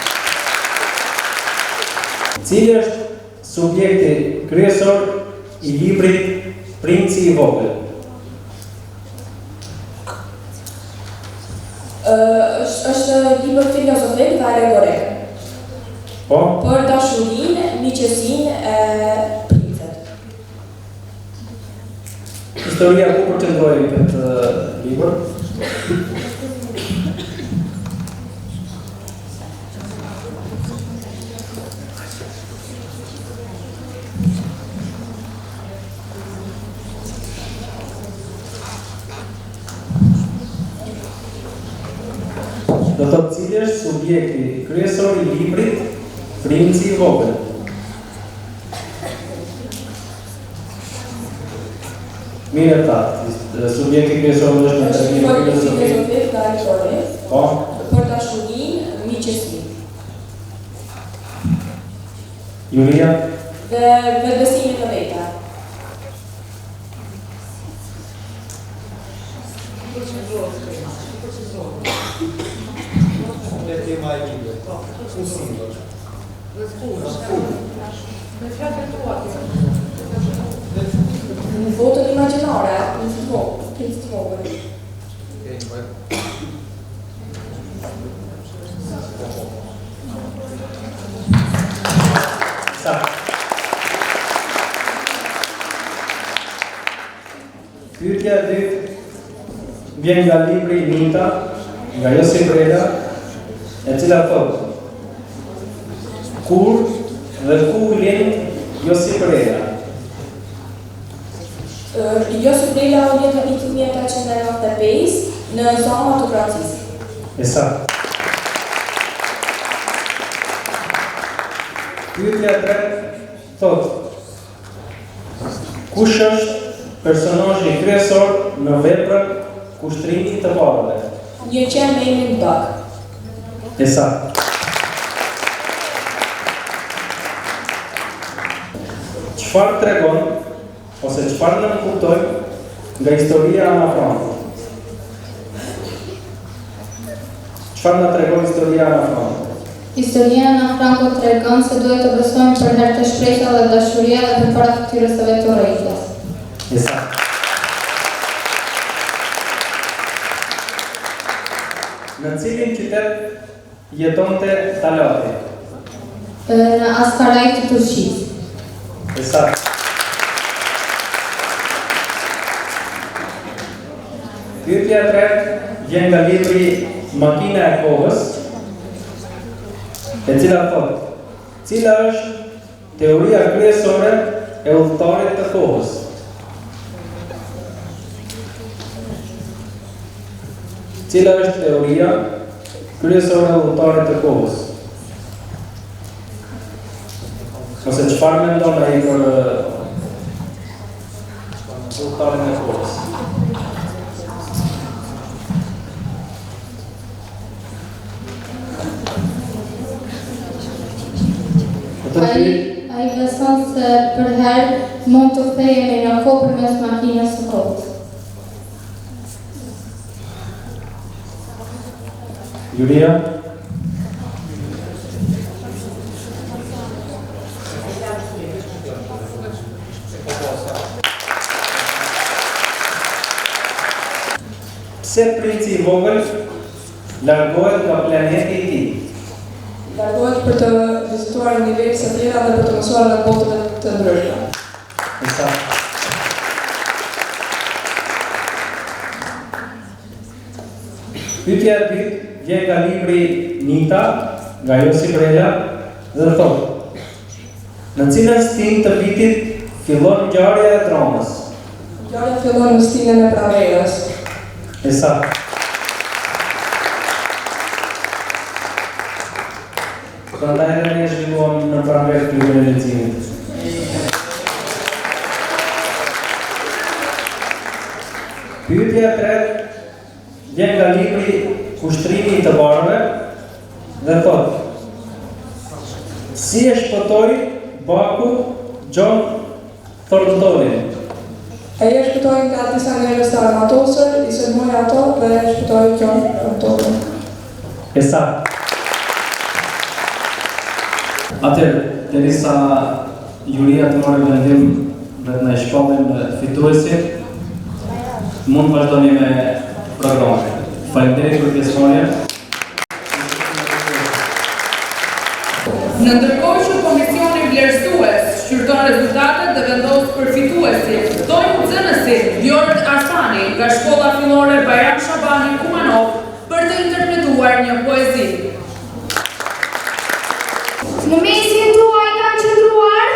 Speaker 6: Cili është subjekti kryesor i librit Princi i Vogël?
Speaker 4: Është libër filozofik dhe alegorik.
Speaker 6: Po?
Speaker 4: Për dashurinë, miqësinë e princet.
Speaker 6: Historia ku përqendroi këtë libër? Do të thotë cili është subjekti kryesor i librit Princi I vogël. Mirë subjekti kryesor është në terminë filozofi. Po?
Speaker 2: Për dashurinë, miqësinë.
Speaker 6: Julia?
Speaker 2: Dhe vetbesimin në veta. Në votën imagjinare, në të vogël.
Speaker 6: Pyetja e dytë vjen nga libri Nita, nga Josip Breda, e cila thotë: Kur dhe ku vlen Josip Breda?
Speaker 2: Josip Breda u vjen në 1895 në zonën e Autokracisë.
Speaker 6: Esakt. Pyetja e tretë thotë: Kush është personazhi kryesor në veprën Kushtrimi të parëve?
Speaker 2: Një qenë me emrin Bak.
Speaker 6: Esakt. Çfarë tregon ose çfarë ne kuptojmë nga historia e Ana Frankut? Çfarë na tregon historia e Ana Frankut?
Speaker 9: Historia e Ana Frankut tregon se duhet të besojmë për herë të shprehta dhe dashuria dhe përpara fytyrës së vet të urrejtjes.
Speaker 6: Esakt. Në cilin qytet jetonte Talati?
Speaker 9: Në Askaraj të Turqisë.
Speaker 6: Esakt. Pyetja e tretë vjen nga libri Makina e kohës, e cila thotë: Cila është teoria kryesore e udhëtarit të kohës? Cila është teoria kryesore e udhëtarit të kohës? Ose çfarë mendon ai për udhëtarin e kohës?
Speaker 9: Ai beson se për herë mund të kthehemi në kohë përmes makinës së kohës.
Speaker 6: Julia? Pse princi I vogël largohet nga planeti I tij?
Speaker 2: Largohet për të vizituar universe të tjera dhe për të mësuar nga botët të ndryshme.
Speaker 6: Esakt. Pyetja e dytë vjen nga libri Nita, nga Josip Breda, dhe thotë: Në cilën stin të vitit fillon ngjarja e Tronës?
Speaker 2: Ngjarja fillon në stinën e pranverës.
Speaker 6: Esakt. Prandaj ne zhvilluam në pranverë klubin e leximit. Pyetja e tretë vjen nga libri Kushtrimi I të parëve dhe thotë: Si e shpëtoi Baku John Thorntonin?
Speaker 2: Ai e shpëtoi nga disa njerëz të armatosur, I sulmoi ato dhe e shpëtoi John Thorntonin.
Speaker 6: Esakt. Atëherë, derisa Julia të marrë vendim dhe të na shpallin fituesin, mund të vazhdoni me programin. Faleminderit për pjesëmarrjen.
Speaker 2: Në ndërkohë që komisioni vlerësues shqyrton rezultatet dhe vendos përfituesin, ftojmë nxënësin Bjorg Arsani nga Shkolla Fillore Bajram Shabani Kumanov për të interpretuar një poezi.
Speaker 8: Në mesin tuaj kam qëndruar,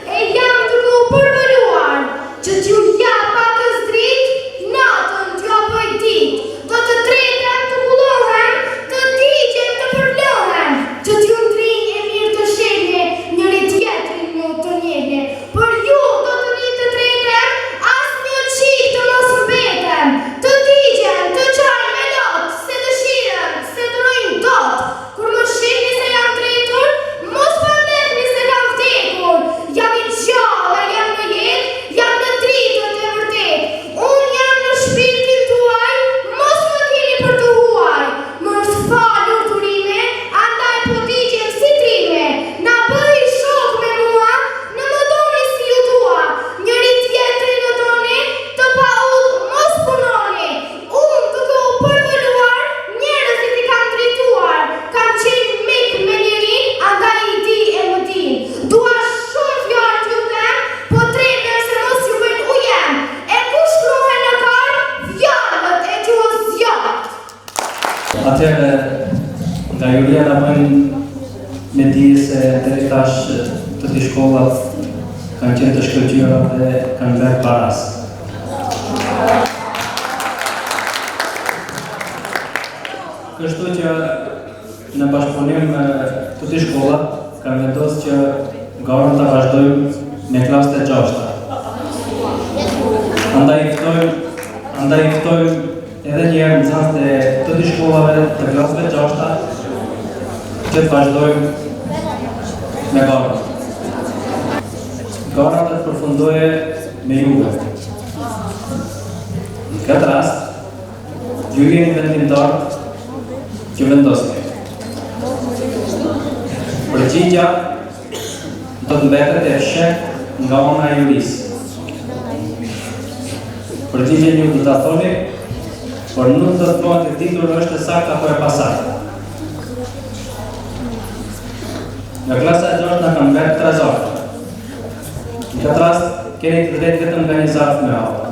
Speaker 8: e jam duke u përbëruar, që t'ju jap pakës dritë, natën t'ju apoj ditë, do të tretëm të kullohem, të digjem të përlohem, që t'ju ndrinj e mirë të shetë
Speaker 6: Atëherë, nga juria na bëjnë me dije se deri tash të dy shkollat kanë qenë të shkëlqyera dhe kanë bërë paras. Kështu që në bashkëpunim të dy shkollat kanë vendosur që garën ta vazhdojmë me klasën e 6-ta. Andaj ftojmë edhe njerë nxënës të të dy shkollave të klasëve 6-ta që të vazhdojmë me garën. Gara të përfundoje me juve. Në këtë rast, ju jeni vendimtar që vendosni. Përgjigja do të mbetet e fshehtë nga ana e jurisë. Përgjigjen ju do ta thoni, por nuk do të bëhet e ditur është e saktë apo e pasaktë. Nga klasa e 6 na kanë bërë 3 zarfa. Në këtë rast, keni të drejtë vetëm nga një zarf me hapë.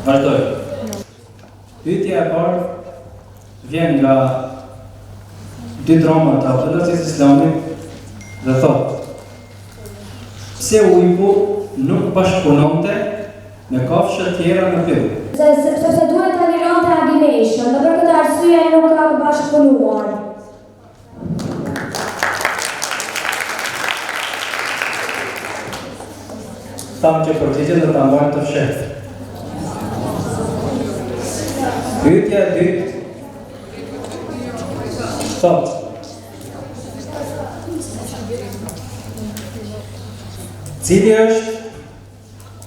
Speaker 6: Vazhdoj. Pyetja e parë vjen nga dy droma të Abdullaziz Islami dhe thotë: pse ujku nuk bashkëpunonte me kafshë tjera në pyll?
Speaker 8: Sepse duhet të lironte Agineshën, dhe për këtë arsye nuk ka bashkëpunuar.
Speaker 6: Thamë që përgjigjen dhe ta mbajmë të fshehtë. Pyetja e dytë thotë: cili është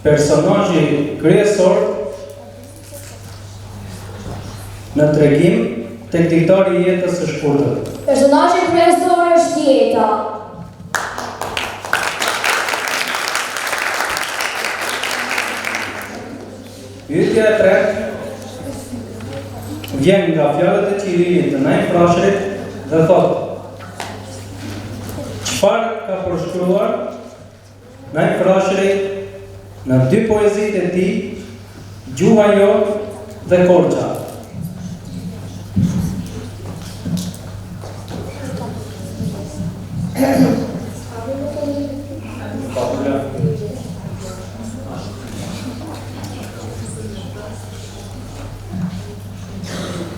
Speaker 6: personazhi kryesor në tregim tek diktari i jetës së shkurtër?
Speaker 8: Personazhi kryesor është jeta.
Speaker 6: Pyetja e tretë vjen nga fjalët e Qirilit të Najn Frashërit dhe thotë: çfarë ka përshkruar Najn Frashëri në dy poezitë e tij, Gjuha jotë dhe Korça?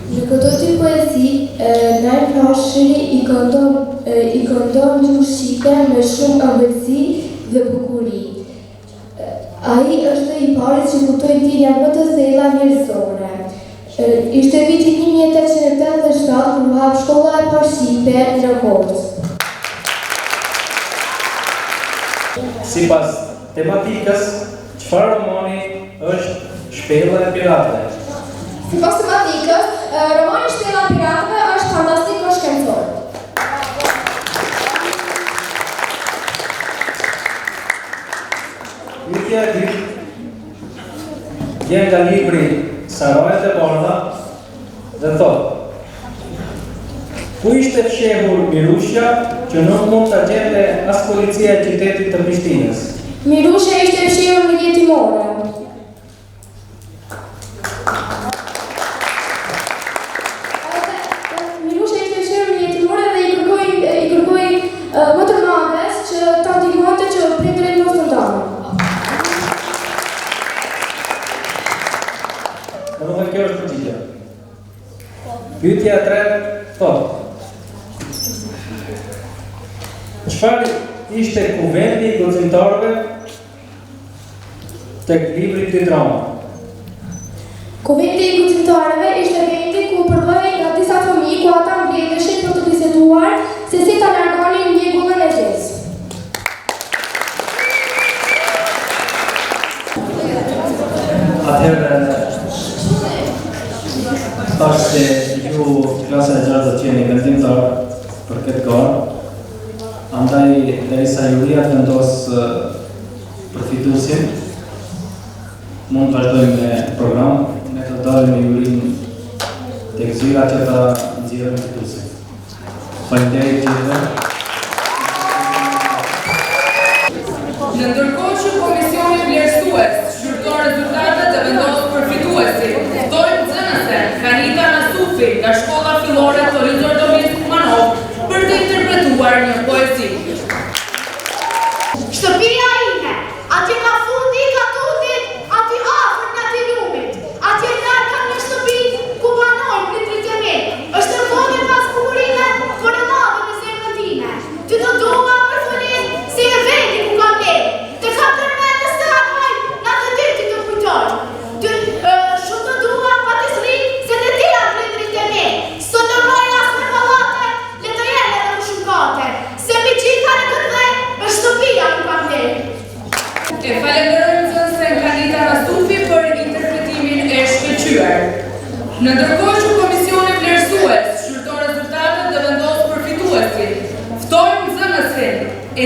Speaker 9: Në këto dy poezi, Najn Frashëri i këndon gjuhë shqipe me shumë ëmbëlsi dhe bukuri. Ai është i pari që kuptoi ndjenja më të thella njerëzore. Ishte viti 1887 kur u hap shkolla e parë shqipe në Korçë.
Speaker 6: Sipas tematikës, çfarë romani është Shpella e piratëve?
Speaker 9: Sipas tematikës, romani Shpella e piratëve është fantastiko-shkencor.
Speaker 6: Pyetja e dytë vjen nga libri Sarajet e Bardha dhe thotë: ku ishte fshehur Mirushja që nuk mund ta gjente as policia e qytetit të Prishtinës?
Speaker 8: Mirushja ishte fshehur në jetimore. Mirushja ishte fshehur në jetimore dhe i kërkoi më të madhes që ta ndihmonte që prindërit mos të ndahen.
Speaker 6: Domethënë kjo është përgjigja. Pyetja e tretë thotë: çfarë ishte kuvendi i guximtarëve tek libri dy drama?
Speaker 8: Kuvendi i guximtarëve ishte vendi ku përbëhej nga disa fëmijë ku ata mbledheshin për të biseduar se si ta largonin mjegullën e zezë.
Speaker 6: Atëherë, tash se ju klasa e 6 do të jeni vendimtar për këtë garë, andaj derisa juria të vendos përfituesin, mund të vazhdojmë me program, ne të dalim jurin tek zyra që ta nxjerrë fituesin. Faleminderit gjithëve.
Speaker 2: Në ndërkohë që komisioni vlerësues shqyrton rezultatet dhe vendos përfituesin, ftojmë Asufi nga Shkolla Fillore Torizor Domis Kumanov për të interpretuar një poezi.
Speaker 4: Shtëpia ime, atje nga fundi i katutit, atje afër nga ti lumit, atje larg kam një shtëpi ku banojnë prindrit e mi. Është e vogël pas bukurime, por e madhe në zemrën time. Ty të dua për folin si e vendi ku kam qenë. Të kam përmendur të harroj nga të ditë të kujtoj. Shumë të dua patisri se të ti janë prindrit e mi. Sot të rroj as me pallate, le të jenë edhe më shukate. Se mi qika në këtë dhe, me shtëpia ku kam qenë.
Speaker 2: E falenderojmë zënsen Kanita Asufi për interpretimin e shkëlqyer. Në ndërkohë që komisioni vlerësues shkruan rezultatet dhe vendos përfituesin, ftojmë zënësin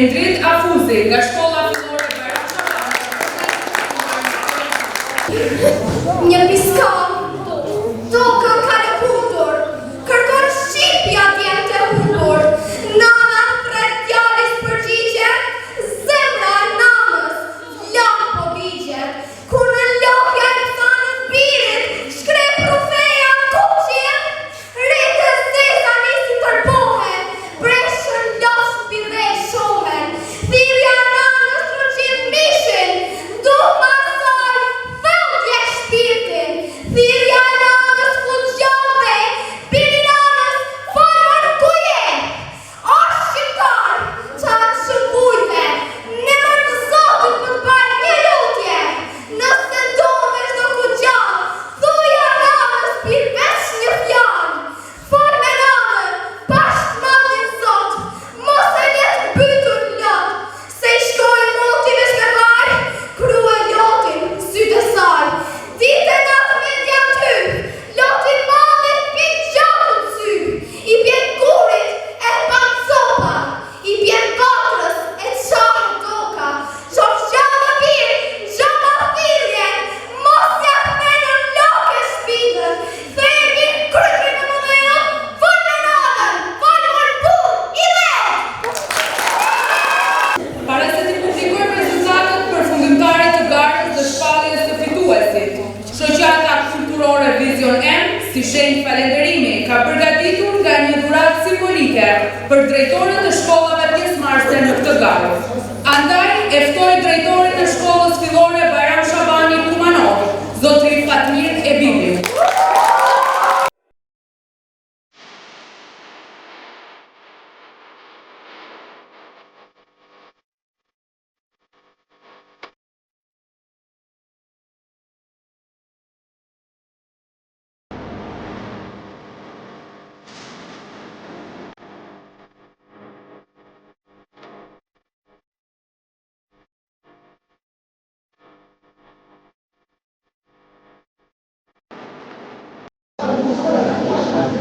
Speaker 2: Endrit Afuzi nga Shkolla Fillore Bayram Shabani.
Speaker 4: Një piskon, tokën ka në hundur, kërkon shqipja t'jem të hundur. Nana tret djalis përgjigje, zemra e nanës, flak po digjet. Kur në lokja e sanës birit, shkrep rufeja në kuqje, rritës zesa nisi tërbohen, breshën losh birej shohen. Thirja nanës rëqit mishin, duma saj, vëndje shpirtin. Thirja nanës fuqjove, biri nanës, formën ku je. O shqiptar, qatë shëmbujve, në mërë të zotit më të bajnë një lutje. Nëse do me shdo ku gjatë, thuja nanës bir veç një fjallë. Fol me nanën, bashkë madhin sot, mos e letë bytur lot. Se i shkoj moti veç me vaj, krue lotin, sytë e saj. Dite natë me djam ty, lotin madhin pin gjatë të sy. I bjen kurit e pan sopa, i bjen vatrës e qarë doka. Qof gjama birë, gjama thirje, mos jatë me në loke shpidën. Themi krypin në mëdheno, fol me nadën, fol më pun, i letë.
Speaker 2: Para se të publikojmë rezultatet përfundimtare të garës dhe shpalljes së fituesit, Shoqata Kulturore Vision M, si shenjë falenderimi, ka përgatitur nga një dhuratë simbolike për drejtorët e shkollave pjesëmarrëse në këtë garë. Andaj e ftoj drejtorin e Shkollës Fillore Bayram Shabani Kumanov, zotri Fatmir Ebibi.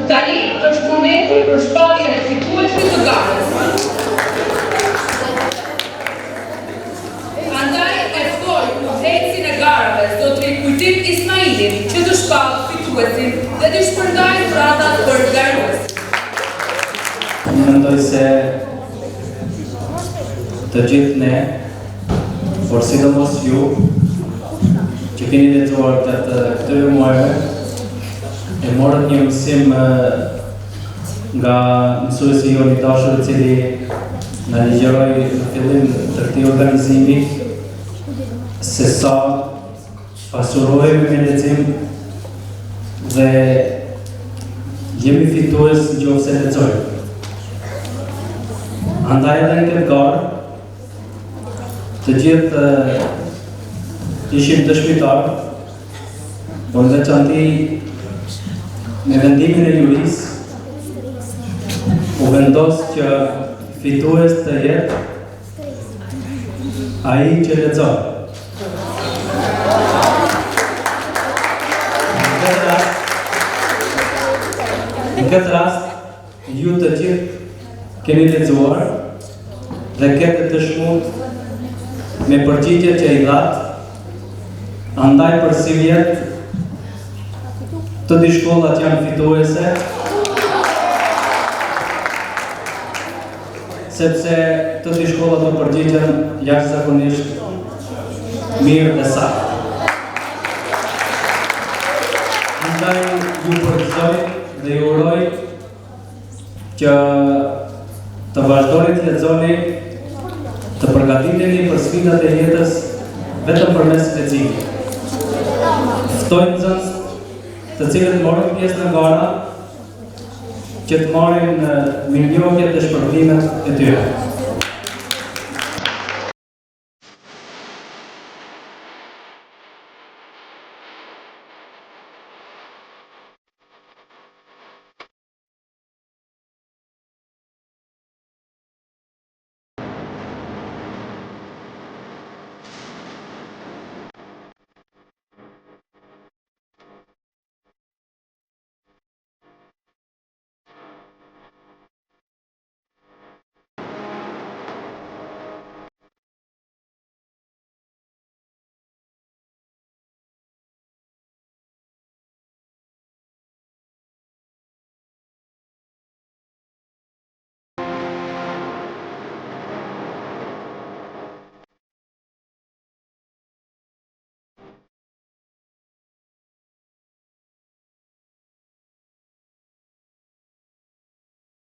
Speaker 2: Tani është momenti për shpalljen e fituesit të garës. Andaj e ftoj udhëheqësin e garave, zotri Kujtim Ismailin, që të shpallë fituesin dhe të shpërndajë dhuratat për garues.
Speaker 6: Unë mendoj se të gjithë ne, por sidomos ju, që keni lexuar gjatë këtyre muajve, e morët një mësim nga mësuesi Joni Dashur, i cili na ligjeroi në fillim të këtij organizimi se sa pasurohemi me lexim dhe jemi fitues nëse lexojmë. Andaj edhe në këtë garë, të gjithë ishim dëshmitarë, por në veçanti me vendimin e jurisë, u vendos që fitues të jetë ai që lexon. Në këtë rast, ju të gjithë keni lexuar dhe keni dëshmuar me përgjigjet që i dhatë, andaj për si vjet të dy shkollat janë fituese, sepse të dy shkollat të përgjigjen jashtëzakonisht mirë dhe saktë. Andaj ju përgëzoj dhe ju uroj që të vazhdoni të lexoni, të përgatiteni për sfidat e jetës vetëm përmes leximit. Ftoj nxënës të cilët morën pjesë në gara që të marrin mirënjohjet dhe shpërblimet e tyre.